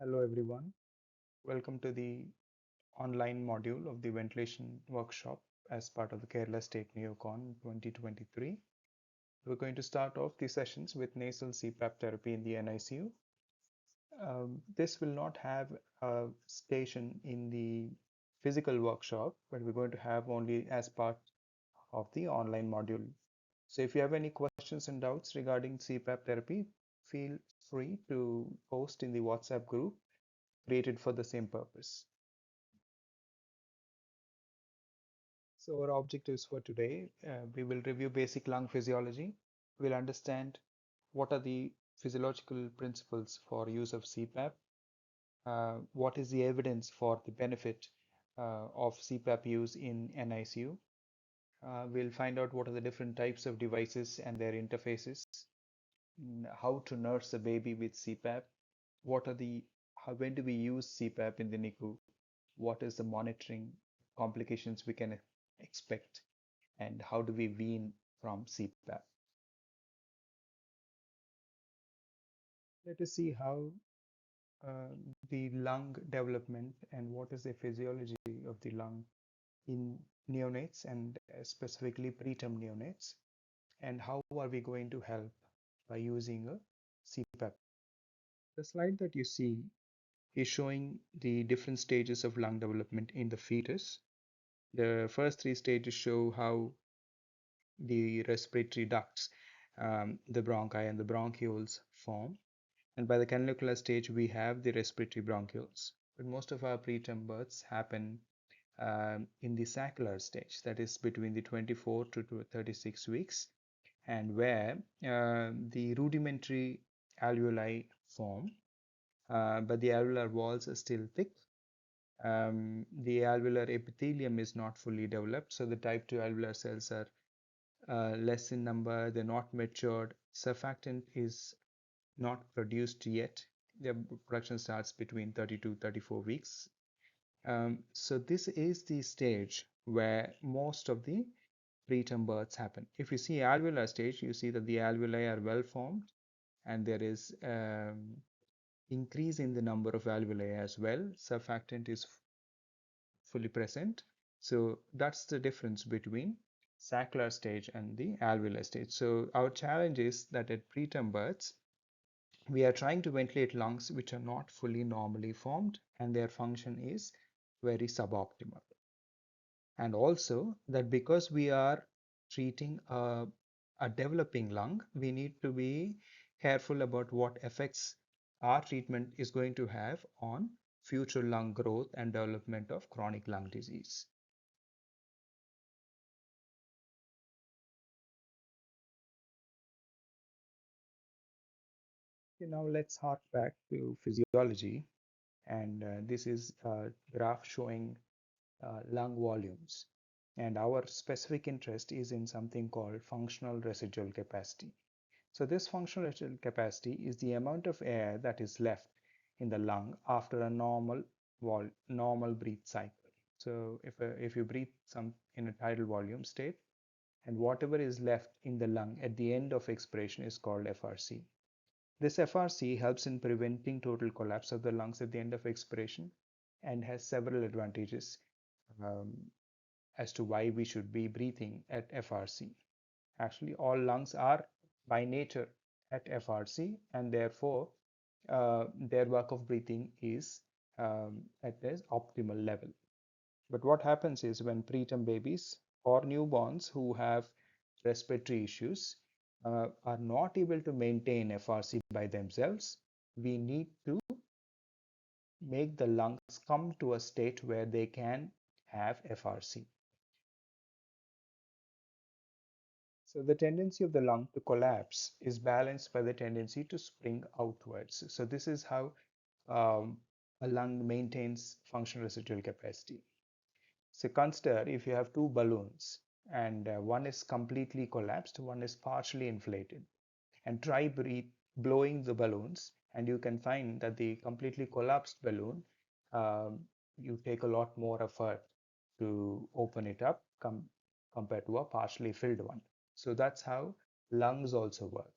Hello everyone. Welcome to the online module of the ventilation workshop as part of the Kerala State Neocon 2023. We're going to start off the sessions with nasal CPAP therapy in the NICU. This will not have a station in the physical workshop, but we're going to have only as part of the online module. So if you have any questions and doubts regarding CPAP therapy, feel free to post in the WhatsApp group created for the same purpose. So our objectives for today, we will review basic lung physiology. We'll understand what are the physiological principles for use of CPAP, what is the evidence for the benefit of CPAP use in NICU. We'll find out what are the different types of devices and their interfaces, how to nurse a baby with CPAP, when do we use CPAP in the NICU, what is the monitoring complications we can expect, and how do we wean from CPAP. Let us see how uh, the lung development and what is the physiology of the lung in neonates and specifically preterm neonates, and how are we going to help by using a CPAP. The slide that you see is showing the different stages of lung development in the fetus. The first three stages show how the respiratory ducts, the bronchi and the bronchioles form. And by the canalicula stage, we have the respiratory bronchioles. But most of our preterm births happen in the saccular stage, that is between the 24 to 36 weeks, and where the rudimentary alveoli form, but the alveolar walls are still thick. The alveolar epithelium is not fully developed, so the type 2 alveolar cells are less in number, they're not matured. Surfactant is not produced yet. Their production starts between 30 to 34 weeks. So this is the stage where most of the preterm births happen. If you see alveolar stage, you see that the alveoli are well formed and there is increase in the number of alveoli as well. Surfactant is fully present. So that's the difference between saccular stage and the alveolar stage. So our challenge is that at preterm births, we are trying to ventilate lungs which are not fully normally formed and their function is very suboptimal. And also that because we are treating a developing lung, we need to be careful about what effects our treatment is going to have on future lung growth and development of chronic lung disease. Okay, now let's hark back to physiology, and this is a graph showing lung volumes. And our specific interest is in something called functional residual capacity. So this functional residual capacity is the amount of air that is left in the lung after a normal breath cycle. So if you breathe some in a tidal volume state, and whatever is left in the lung at the end of expiration is called FRC. This FRC helps in preventing total collapse of the lungs at the end of expiration and has several advantages um, as to why we should be breathing at FRC. Actually, all lungs are by nature at FRC, and therefore their work of breathing is at this optimal level. But what happens is when preterm babies or newborns who have respiratory issues are not able to maintain FRC by themselves, we need to make the lungs come to a state where they can have FRC. So the tendency of the lung to collapse is balanced by the tendency to spring outwards. So this is how a lung maintains functional residual capacity. So consider if you have two balloons and one is completely collapsed, one is partially inflated, and try blowing the balloons, and you can find that the completely collapsed balloon, you take a lot more effort to open it up compared to a partially filled one. So that's how lungs also work.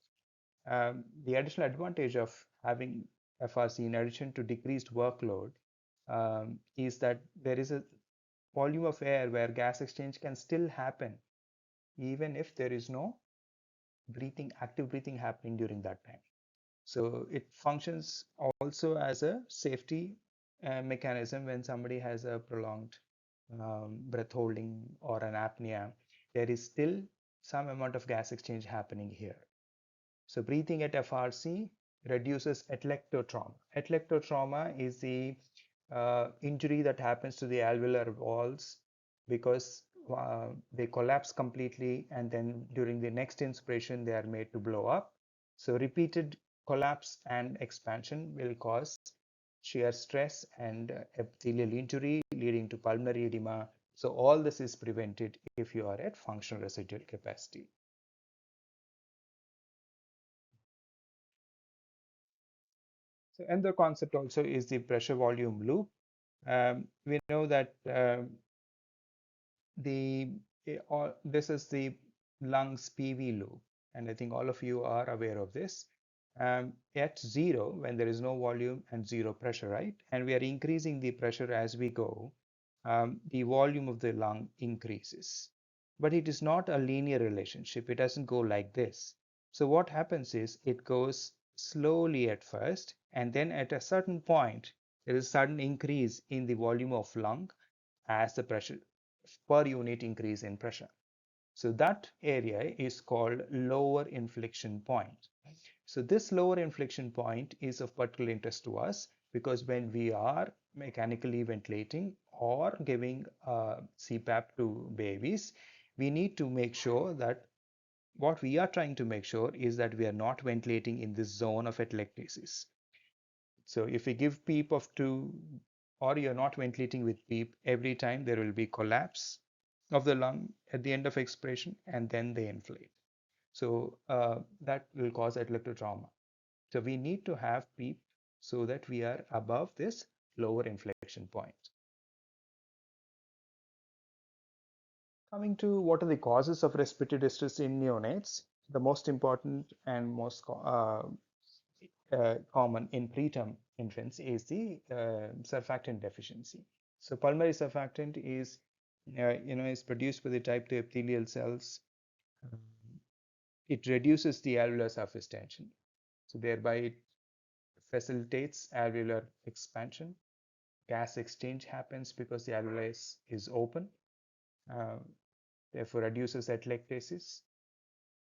The additional advantage of having FRC, in addition to decreased workload, is that there is a volume of air where gas exchange can still happen even if there is no active breathing happening during that time. So it functions also as a safety mechanism when somebody has a prolonged breath holding or an apnea. There is still some amount of gas exchange happening here. So breathing at FRC reduces atelectotrauma. Atelectotrauma is the injury that happens to the alveolar walls because they collapse completely, and then during the next inspiration they are made to blow up. So repeated collapse and expansion will cause shear stress and epithelial injury leading to pulmonary edema. So all this is prevented if you are at functional residual capacity. So, and the concept also is the pressure volume loop. We know that the this is the lungs PV loop, and I think all of you are aware of this. At zero, when there is no volume and zero pressure, right? And we are increasing the pressure as we go, the volume of the lung increases. But it is not a linear relationship. It doesn't go like this. So what happens is it goes slowly at first, and then at a certain point, there is a sudden increase in the volume of lung as the pressure per unit increase in pressure. So that area is called lower inflection point. So this lower inflection point is of particular interest to us because when we are mechanically ventilating or giving CPAP to babies, we need to make sure that what we are trying to make sure is that we are not ventilating in this zone of atelectasis. So if we give PEEP of 2 or you're not ventilating with PEEP, every time there will be collapse of the lung at the end of expiration and then they inflate. So that will cause atelectotrauma. So we need to have PEEP so that we are above this lower inflection point. Coming to what are the causes of respiratory distress in neonates, the most important and most common in preterm infants is the surfactant deficiency. So pulmonary surfactant is, is produced by the type 2 epithelial cells. It reduces the alveolar surface tension. So thereby it facilitates alveolar expansion. Gas exchange happens because the alveolus is open. Uh, Therefore reduces atelectasis.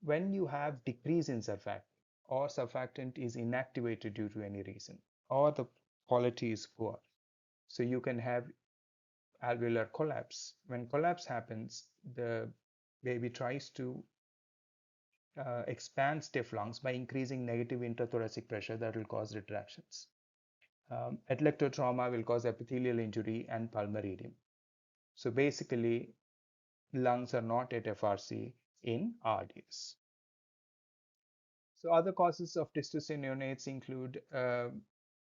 When you have decrease in surfactant or surfactant is inactivated due to any reason or the quality is poor, so you can have alveolar collapse. When collapse happens, the baby tries to expand stiff lungs by increasing negative intrathoracic pressure that will cause retractions. Atelectotrauma will cause epithelial injury and pulmonary edema. So basically, lungs are not at FRC in RDS. So other causes of distress in neonates include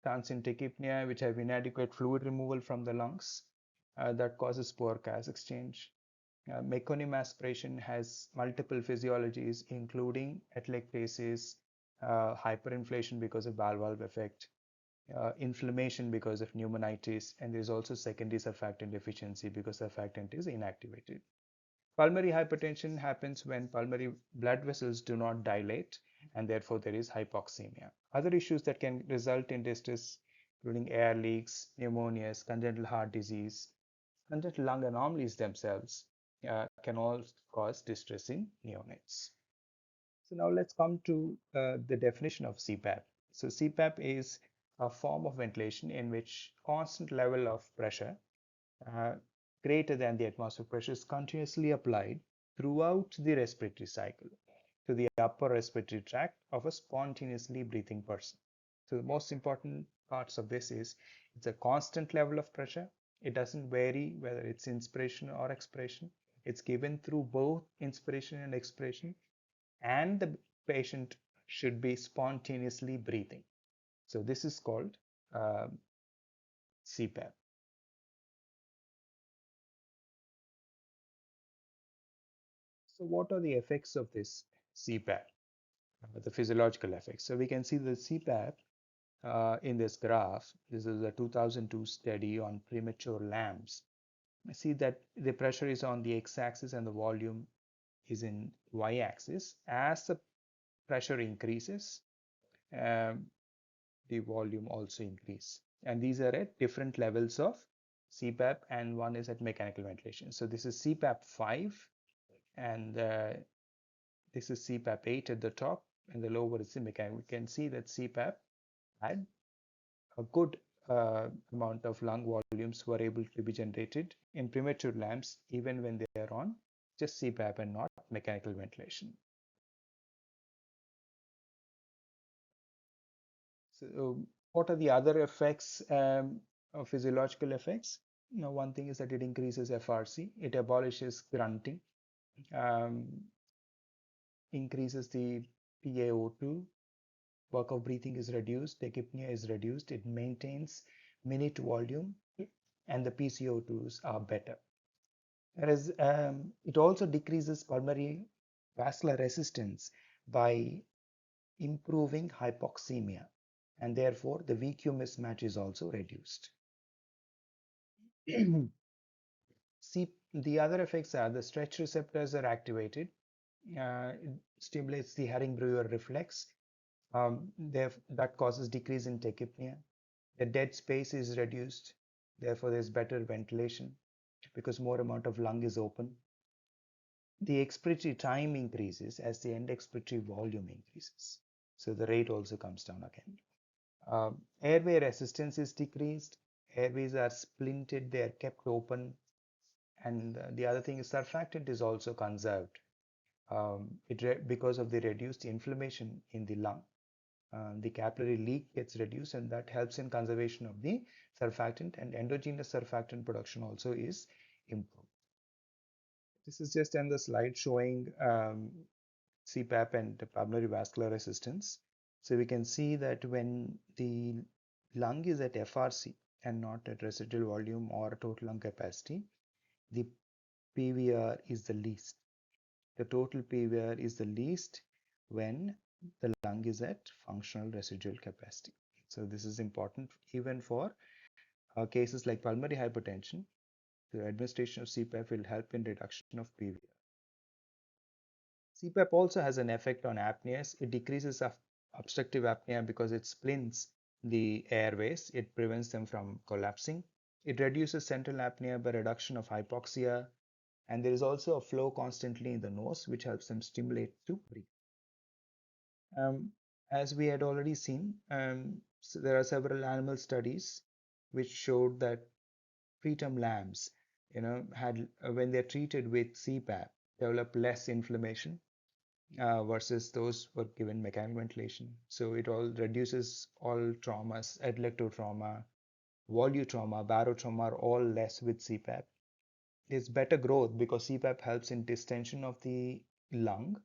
transient tachypnea, which have inadequate fluid removal from the lungs that causes poor gas exchange. Meconium aspiration has multiple physiologies, including atelectasis, hyperinflation because of valve effect, inflammation because of pneumonitis, and there is also secondary surfactant deficiency because surfactant is inactivated. Pulmonary hypertension happens when pulmonary blood vessels do not dilate and therefore there is hypoxemia. Other issues that can result in distress including air leaks, pneumonias, congenital heart disease, congenital lung anomalies themselves can all cause distress in neonates. So now let's come to the definition of CPAP. So CPAP is a form of ventilation in which constant level of pressure uh, greater than the atmospheric pressure is continuously applied throughout the respiratory cycle to the upper respiratory tract of a spontaneously breathing person. So the most important parts of this is it's a constant level of pressure. It doesn't vary whether it's inspiration or expiration. It's given through both inspiration and expiration, and the patient should be spontaneously breathing. So this is called CPAP. So what are the effects of this CPAP? The physiological effects. So we can see the CPAP in this graph. This is a 2002 study on premature lambs. See that the pressure is on the x-axis and the volume is in y-axis. As the pressure increases, um, the volume also increase. And these are at different levels of CPAP, and one is at mechanical ventilation. So this is CPAP 5, and this is CPAP 8 at the top, and the lower is the mechanical. We can see that CPAP had a good amount of lung volumes were able to be generated in premature lambs, even when they are on just CPAP and not mechanical ventilation. So, what are the other effects, physiological effects? One thing is that it increases FRC, it abolishes grunting, um, increases the PaO2, work of breathing is reduced, tachypnea is reduced, it maintains minute volume, and the PCO2s are better. Whereas it also decreases pulmonary vascular resistance by improving hypoxemia, and therefore the VQ mismatch is also reduced. See, the other effects are the stretch receptors are activated, it stimulates the Herring-Brewer reflex, that causes decrease in tachypnea. The dead space is reduced, therefore there's better ventilation because more amount of lung is open. The expiratory time increases as the end expiratory volume increases. So the rate also comes down again. Airway resistance is decreased. Airways are splinted, they are kept open. And the other thing is surfactant is also conserved because of the reduced inflammation in the lung. The capillary leak gets reduced, and that helps in conservation of the surfactant, and endogenous surfactant production also is improved. This is just on the slide showing CPAP and pulmonary vascular resistance. So we can see that when the lung is at FRC and not at residual volume or total lung capacity, the PVR is the least. The total PVR is the least when the lung is at functional residual capacity. So this is important even for cases like pulmonary hypertension. The administration of CPAP will help in reduction of PVR. CPAP also has an effect on apneas. It decreases obstructive apnea because it splints the airways. It prevents them from collapsing. It reduces central apnea by reduction of hypoxia. And there is also a flow constantly in the nose, which helps them stimulate to breathe. As we had already seen, so there are several animal studies which showed that preterm lambs, had when they're treated with CPAP, develop less inflammation versus those who were given mechanical ventilation. So it all reduces all traumas, atelectotrauma, volutrauma, barotrauma are all less with CPAP. There's better growth because CPAP helps in distension of the lung,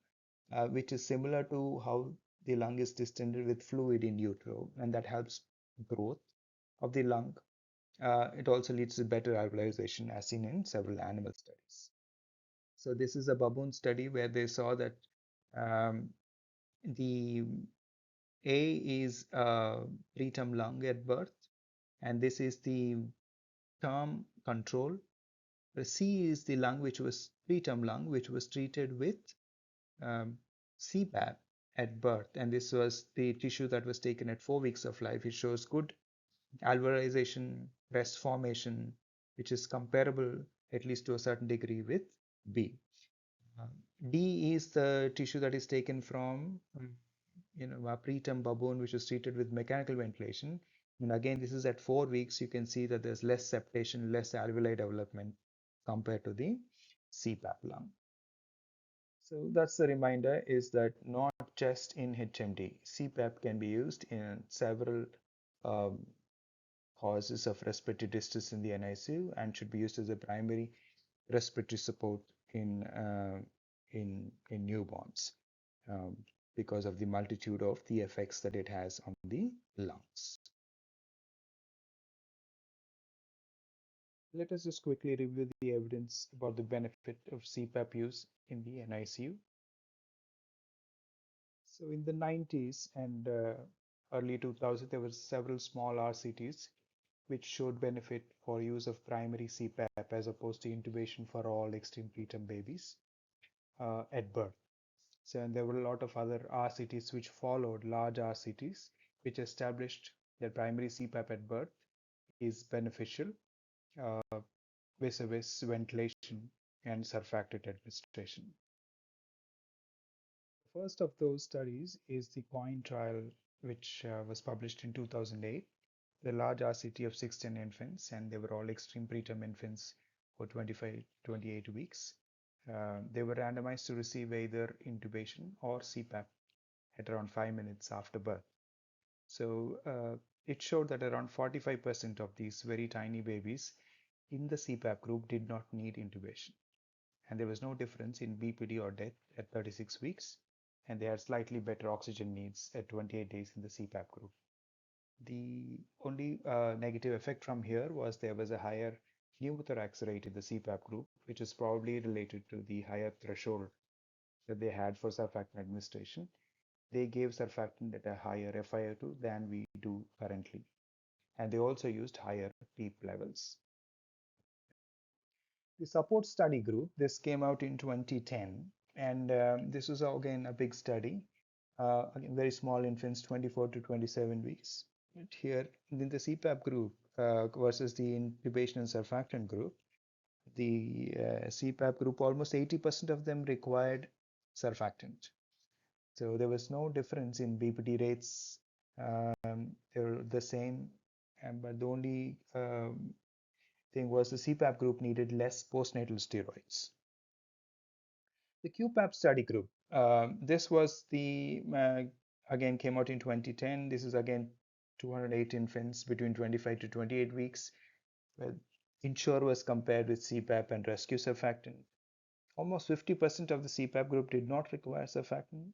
which is similar to how the lung is distended with fluid in utero, and that helps growth of the lung. It also leads to better alveolization as seen in several animal studies. So this is a baboon study where they saw that the A is preterm lung at birth, and this is the term control. The C is the lung which was preterm lung which was treated with CPAP at birth, and this was the tissue that was taken at 4 weeks of life. It shows good alveolization, rest formation, which is comparable at least to a certain degree with B. D is the tissue that is taken from a preterm baboon which was treated with mechanical ventilation. And again, this is at 4 weeks. You can see that there's less septation, less alveoli development compared to the CPAP lung. So that's the reminder, is that not just in HMD. CPAP can be used in several causes of respiratory distress in the NICU and should be used as a primary respiratory support in newborns because of the multitude of the effects that it has on the lungs. Let us just quickly review the evidence about the benefit of CPAP use in the NICU. So in the 90s and early 2000, there were several small RCTs which showed benefit for use of primary CPAP as opposed to intubation for all extreme preterm babies at birth. So, and there were a lot of other RCTs which followed, large RCTs, which established that primary CPAP at birth is beneficial uh, vis-a-vis ventilation and surfactant administration. The first of those studies is the COIN trial, which was published in 2008. The large RCT of 16 infants, and they were all extreme preterm infants for 25, 28 weeks. They were randomized to receive either intubation or CPAP at around 5 minutes after birth. So it showed that around 45% of these very tiny babies in the CPAP group did not need intubation. And there was no difference in BPD or death at 36 weeks, and they had slightly better oxygen needs at 28 days in the CPAP group. The only negative effect from here was there was a higher pneumothorax rate in the CPAP group, which is probably related to the higher threshold that they had for surfactant administration. They gave surfactant at a higher FiO2 than we do currently, and they also used higher PEEP levels. The support study group, this came out in 2010, and this was again a big study. Again, very small infants, 24 to 27 weeks. But here in the CPAP group versus the intubation and surfactant group, the CPAP group, almost 80% of them required surfactant. So there was no difference in BPD rates. They were the same, but the only thing was the CPAP group needed less postnatal steroids. The QPAP study group, this was the, again came out in 2010. This is again 208 infants between 25 to 28 weeks. Ensure was compared with CPAP and rescue surfactant. Almost 50% of the CPAP group did not require surfactant,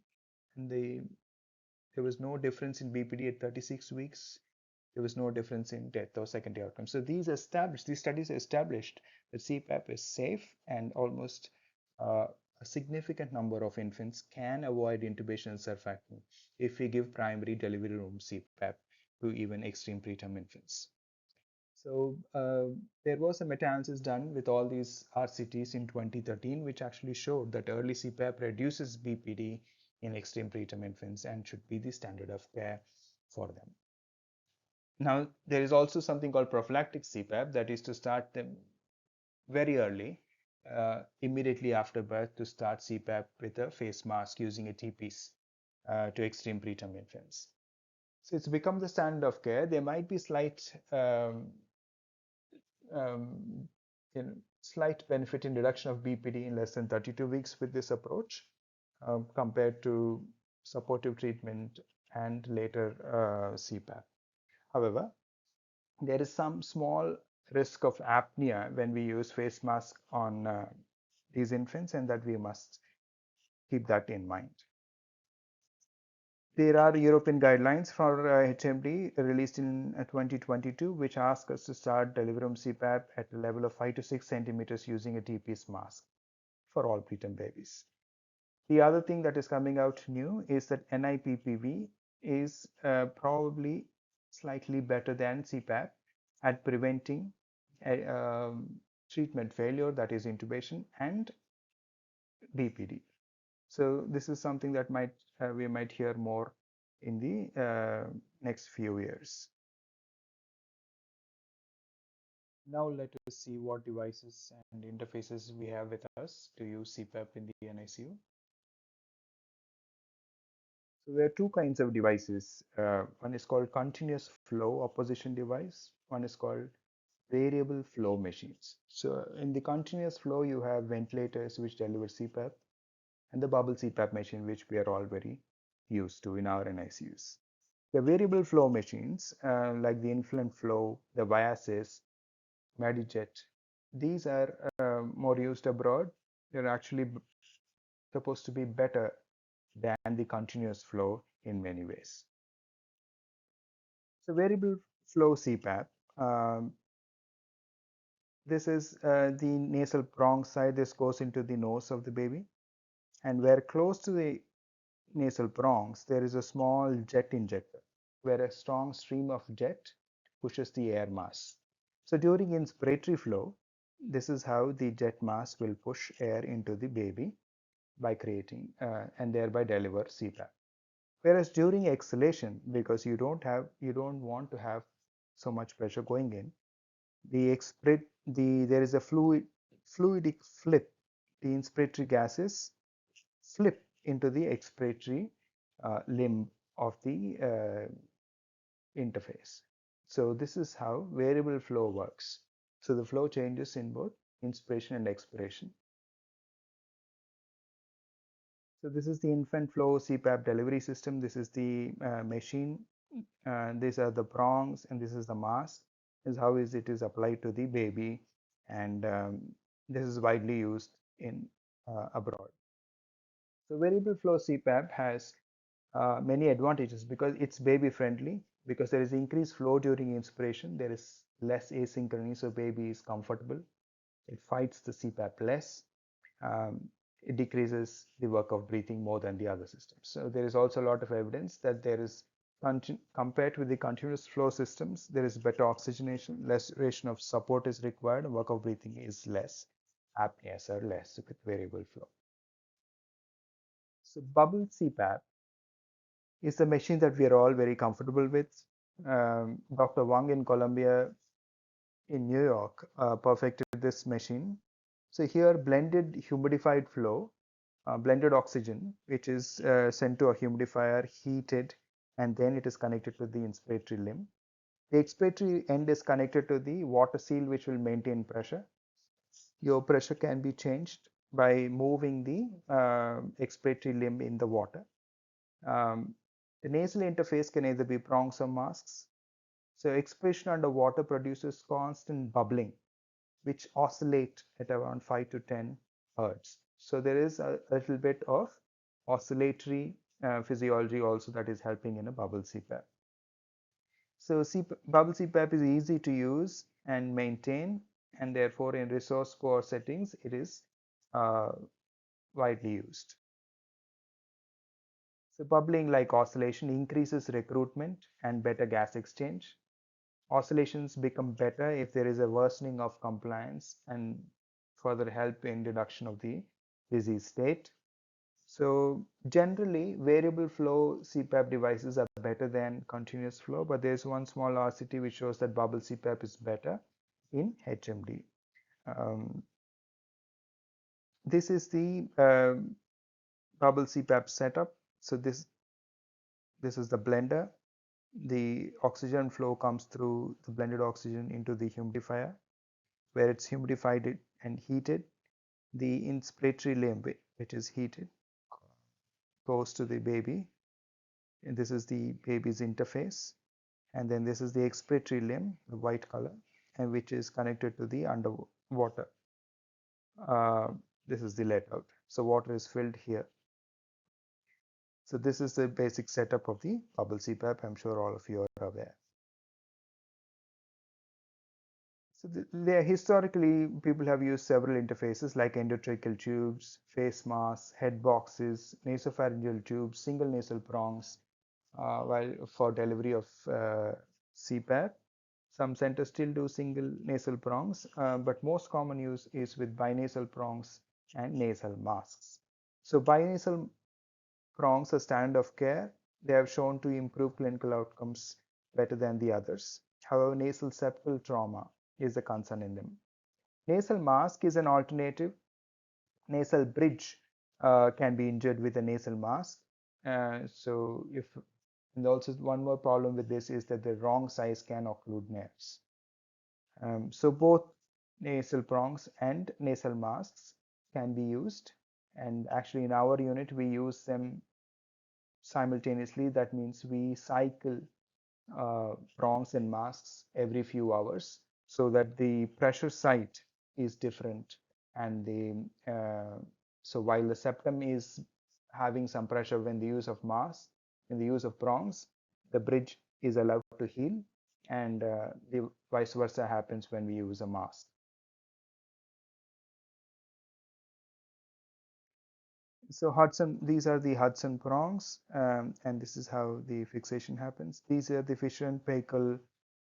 and there was no difference in BPD at 36 weeks. There was no difference in death or secondary outcomes. So these studies established that CPAP is safe, and almost a significant number of infants can avoid intubation and surfactant if we give primary delivery room CPAP to even extreme preterm infants. So there was a meta-analysis done with all these RCTs in 2013, which actually showed that early CPAP reduces BPD in extreme preterm infants and should be the standard of care for them. Now, there is also something called prophylactic CPAP, that is to start them very early, immediately after birth, to start CPAP with a face mask using a T-piece to extreme preterm infants. So it's become the standard of care. There might be slight slight benefit in reduction of BPD in less than 32 weeks with this approach compared to supportive treatment and later CPAP. However, there is some small risk of apnea when we use face mask on these infants, and that we must keep that in mind. There are European guidelines for HMD released in 2022, which ask us to start delivering CPAP at a level of 5 to 6 centimeters using a T-piece mask for all preterm babies. The other thing that is coming out new is that NIPPV is probably slightly better than CPAP at preventing treatment failure, that is intubation, and BPD. So this is something that we might hear more in the next few years. Now let us see what devices and interfaces we have with us to use CPAP in the NICU. So there are two kinds of devices. One is called continuous flow opposition device. One is called variable flow machines. So in the continuous flow, you have ventilators which deliver CPAP, and the bubble CPAP machine, which we are all very used to in our NICUs. The variable flow machines, like the Influent Flow, the Viasys, Medijet, these are more used abroad. They're actually supposed to be better than the continuous flow in many ways. So variable flow CPAP, this is the nasal prong side. This goes into the nose of the baby, and where close to the nasal prongs, there is a small jet injector. where a strong stream of jet pushes the air mass. So during inspiratory flow, this is how the jet mass will push air into the baby by creating and thereby deliver CPAP. Whereas during exhalation, because you don't want to have so much pressure going in, there is a fluidic flip. The inspiratory gases flip into the expiratory limb of the interface. So this is how variable flow works. So the flow changes in both inspiration and expiration. So this is the infant flow CPAP delivery system. This is the machine. These are the prongs, and this is the mask. This is how it is applied to the baby, and this is widely used in abroad. So variable flow CPAP has many advantages because it's baby friendly, because there is increased flow during inspiration, there is less asynchrony, so baby is comfortable. It fights the CPAP less. Um, it decreases the work of breathing more than the other systems. So there is also a lot of evidence that there is, compared with the continuous flow systems, there is better oxygenation, less duration of support is required, work of breathing is less, apneas are less with variable flow. So bubble CPAP is the machine that we are all very comfortable with. Dr. Wang in Columbia in New York perfected this machine. So here blended humidified flow, blended oxygen, which is sent to a humidifier, heated, and then it is connected to the inspiratory limb. The expiratory end is connected to the water seal, which will maintain pressure. Your pressure can be changed by moving the expiratory limb in the water. Um, the nasal interface can either be prongs or masks. So expiration underwater produces constant bubbling, which oscillate at around 5 to 10 hertz. So there is a little bit of oscillatory physiology also that is helping in a bubble CPAP. So bubble CPAP is easy to use and maintain, and therefore in resource poor settings, it is uh, widely used. So bubbling like oscillation increases recruitment and better gas exchange. Oscillations become better if there is a worsening of compliance and further help in reduction of the disease state. So generally, variable flow CPAP devices are better than continuous flow, but there's one small RCT which shows that bubble CPAP is better in HMD. Um, this is the bubble CPAP setup. So this is the blender. The oxygen flow comes through the blended oxygen into the humidifier, where it's humidified and heated. The inspiratory limb, which is heated, goes to the baby, and this is the baby's interface. And then this is the expiratory limb, the white color, and which is connected to the underwater. Uh, this is the let out. So water is filled here. So this is the basic setup of the bubble CPAP. I'm sure all of you are aware. So historically, people have used several interfaces like endotracheal tubes, face masks, head boxes, nasopharyngeal tubes, single nasal prongs, while for delivery of CPAP. Some centers still do single nasal prongs, but most common use is with binasal prongs and nasal masks. So binasal prongs are standard of care. They have shown to improve clinical outcomes better than the others. However, nasal septal trauma is a concern in them. Nasal mask is an alternative. Nasal bridge can be injured with a nasal mask. So if and also one more problem with this is that the wrong size can occlude nerves. So both nasal prongs and nasal masks can be used, and actually in our unit we use them simultaneously. That means we cycle prongs and masks every few hours so that the pressure site is different, and so while the septum is having some pressure when the use of mask, in the use of prongs, the bridge is allowed to heal, and the vice versa happens when we use a mask. So these are the Hudson prongs, and this is how the fixation happens. These are the Fisher and Paykel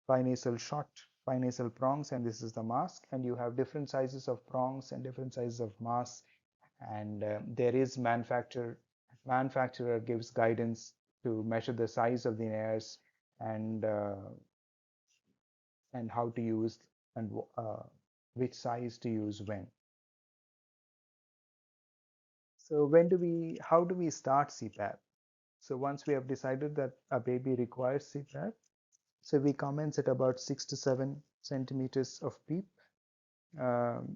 pinasal short pinasal prongs, and this is the mask. And you have different sizes of prongs and different sizes of masks, and there is manufacturer gives guidance to measure the size of the nares and how to use and which size to use when. So how do we start CPAP? So once we have decided that a baby requires CPAP, so we commence at about 6 to 7 centimeters of PEEP. Um,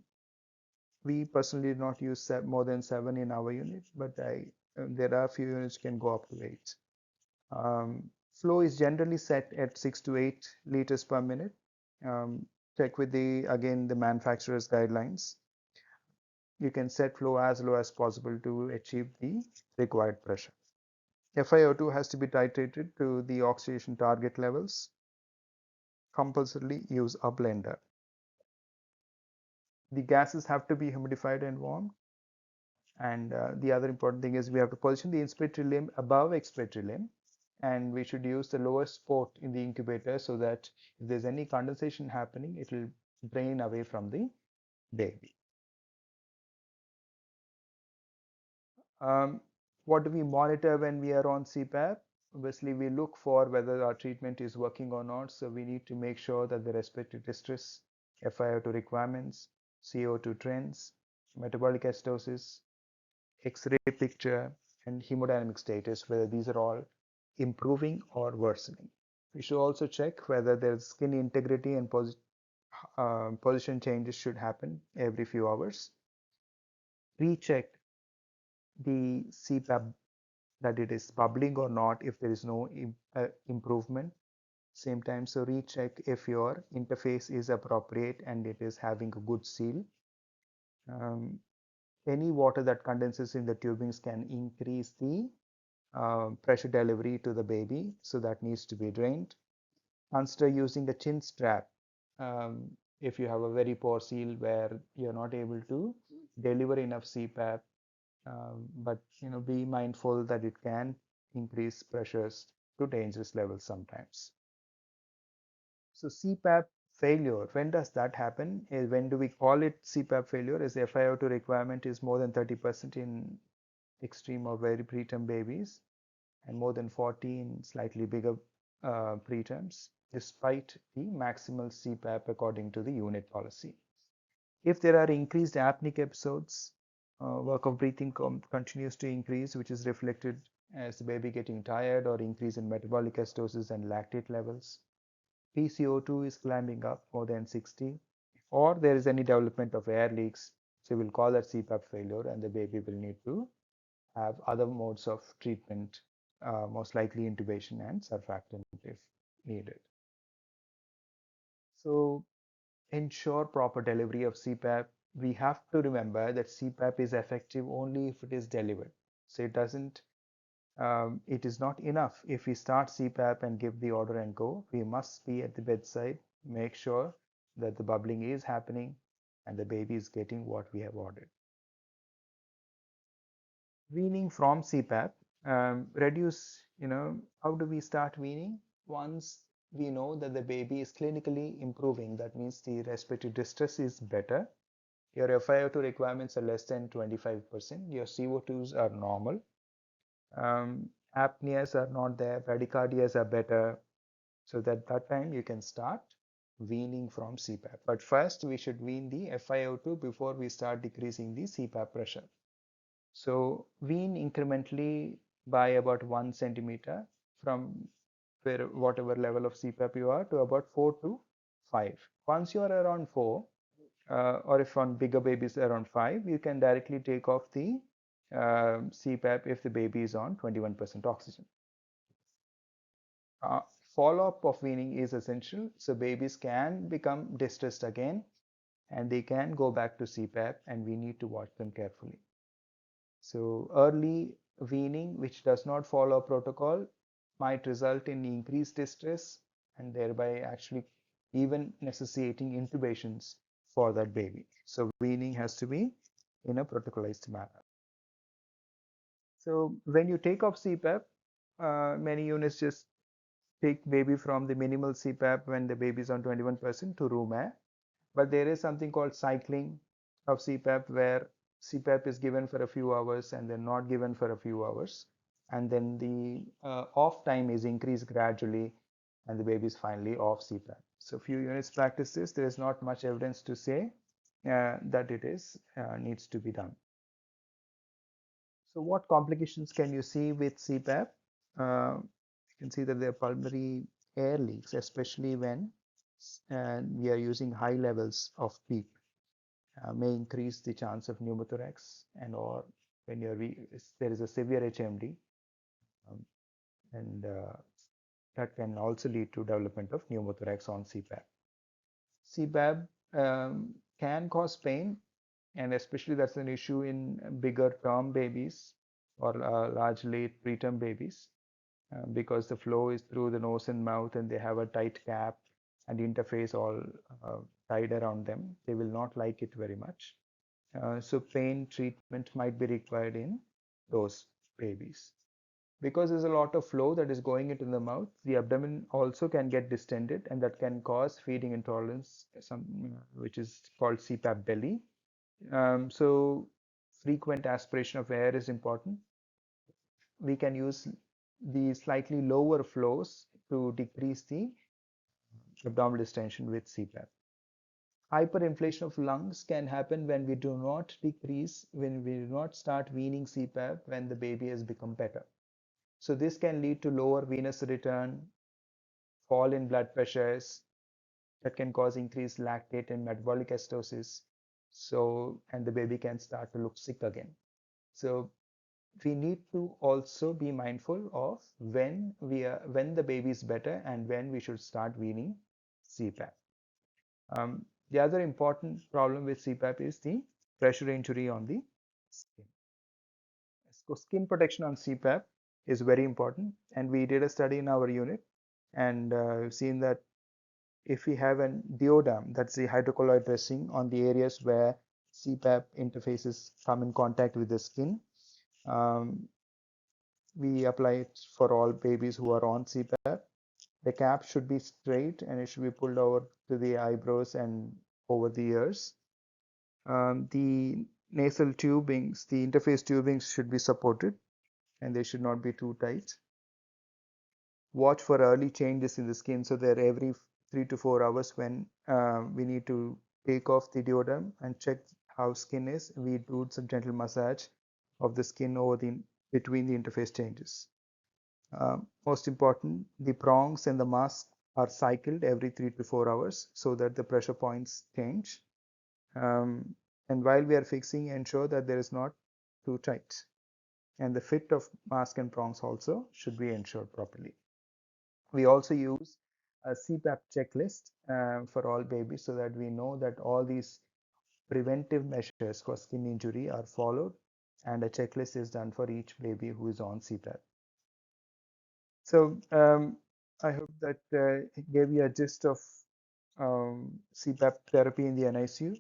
we personally do not use more than 7 in our unit, but there are a few units can go up to 8. Flow is generally set at 6 to 8 liters per minute. Check with again the manufacturer's guidelines. You can set flow as low as possible to achieve the required pressure. FiO2 has to be titrated to the oxidation target levels. Compulsorily use a blender. The gases have to be humidified and warmed. And the other important thing is we have to position the inspiratory limb above expiratory limb, and we should use the lowest port in the incubator so that if there's any condensation happening, it will drain away from the baby. What do we monitor when we are on CPAP? Obviously, we look for whether our treatment is working or not. So we need to make sure that the respiratory distress, FiO2 requirements, CO2 trends, metabolic acidosis, X-ray picture, and hemodynamic status, whether these are all improving or worsening. We should also check whether there's skin integrity and position changes should happen every few hours. Recheck the CPAP, that it is bubbling or not if there is no improvement. Same time, so recheck if your interface is appropriate and it is having a good seal. Any water that condenses in the tubings can increase the pressure delivery to the baby, so that needs to be drained. Consider using a chin strap if you have a very poor seal where you're not able to deliver enough CPAP, but be mindful that it can increase pressures to dangerous levels sometimes. So CPAP failure, when does that happen? When do we call it CPAP failure? Is FiO2 requirement is more than 30% in extreme or very preterm babies, and more than 40 in slightly bigger preterms, despite the maximal CPAP according to the unit policy. If there are increased apneic episodes, work of breathing continues to increase, which is reflected as the baby getting tired, or increase in metabolic acidosis and lactate levels. PCO2 is climbing up more than 60, or there is any development of air leaks, so we'll call that CPAP failure, and the baby will need to have other modes of treatment, most likely intubation and surfactant if needed. So ensure proper delivery of CPAP. We have to remember that CPAP is effective only if it is delivered. So it is not enough if we start CPAP and give the order and go. We must be at the bedside, make sure that the bubbling is happening and the baby is getting what we have ordered. Weaning from CPAP, how do we start weaning? Once we know that the baby is clinically improving, that means the respiratory distress is better, your FiO2 requirements are less than 25%, your CO2s are normal, apneas are not there, bradycardias are better, so that time you can start weaning from CPAP. But first we should wean the FiO2 before we start decreasing the CPAP pressure. So wean incrementally by about 1 centimeter from whatever level of CPAP you are to about 4 to 5. Once you are around 4, or if on bigger babies around 5, you can directly take off the CPAP if the baby is on 21% oxygen. Follow-up of weaning is essential, so babies can become distressed again and they can go back to CPAP, and we need to watch them carefully. So early weaning, which does not follow protocol, might result in increased distress and thereby actually even necessitating intubations for that baby. So weaning has to be in a protocolized manner. So when you take off CPAP, many units just take baby from the minimal CPAP when the baby is on 21% to room air. But there is something called cycling of CPAP where CPAP is given for a few hours and then not given for a few hours. And then the off time is increased gradually and the baby is finally off CPAP. So few units practice this. There is not much evidence to say that it is needs to be done. So what complications can you see with CPAP? You can see that there are pulmonary air leaks, especially when we are using high levels of PEEP. May increase the chance of pneumothorax and or when there is a severe HMD, um, and that can also lead to development of pneumothorax on CPAP. CPAP can cause pain, and especially that's an issue in bigger term babies or largely preterm babies because the flow is through the nose and mouth and they have a tight cap and interface all uh, tied around them. They will not like it very much. So pain treatment might be required in those babies. Because there's a lot of flow that is going into the mouth, the abdomen also can get distended and that can cause feeding intolerance, which is called CPAP belly. So frequent aspiration of air is important. We can use the slightly lower flows to decrease the abdominal distension with CPAP. Hyperinflation of lungs can happen when we do not start weaning CPAP when the baby has become better. So this can lead to lower venous return, fall in blood pressures that can cause increased lactate and metabolic acidosis. So, and the baby can start to look sick again. So we need to also be mindful of when the baby is better and when we should start weaning CPAP. The other important problem with CPAP is the pressure injury on the skin. So skin protection on CPAP is very important, and we did a study in our unit, and we've seen that if we have an deodam, that's the hydrocolloid dressing on the areas where CPAP interfaces come in contact with the skin, um, we apply it for all babies who are on CPAP. The cap should be straight and it should be pulled over to the eyebrows and over the ears. The nasal tubings, the interface tubings should be supported and they should not be too tight. Watch for early changes in the skin. So they're every 3 to 4 hours when we need to take off the deodorant and check how skin is. We do some gentle massage of the skin between the interface changes. Most important, the prongs and the mask are cycled every 3 to 4 hours so that the pressure points change. And while we are fixing, ensure that there is not too tight. And the fit of mask and prongs also should be ensured properly. We also use a CPAP checklist for all babies so that we know that all these preventive measures for skin injury are followed and a checklist is done for each baby who is on CPAP. So I hope that it gave you a gist of CPAP therapy in the NICU.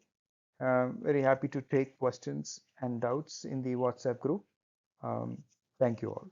Very happy to take questions and doubts in the WhatsApp group. Thank you all.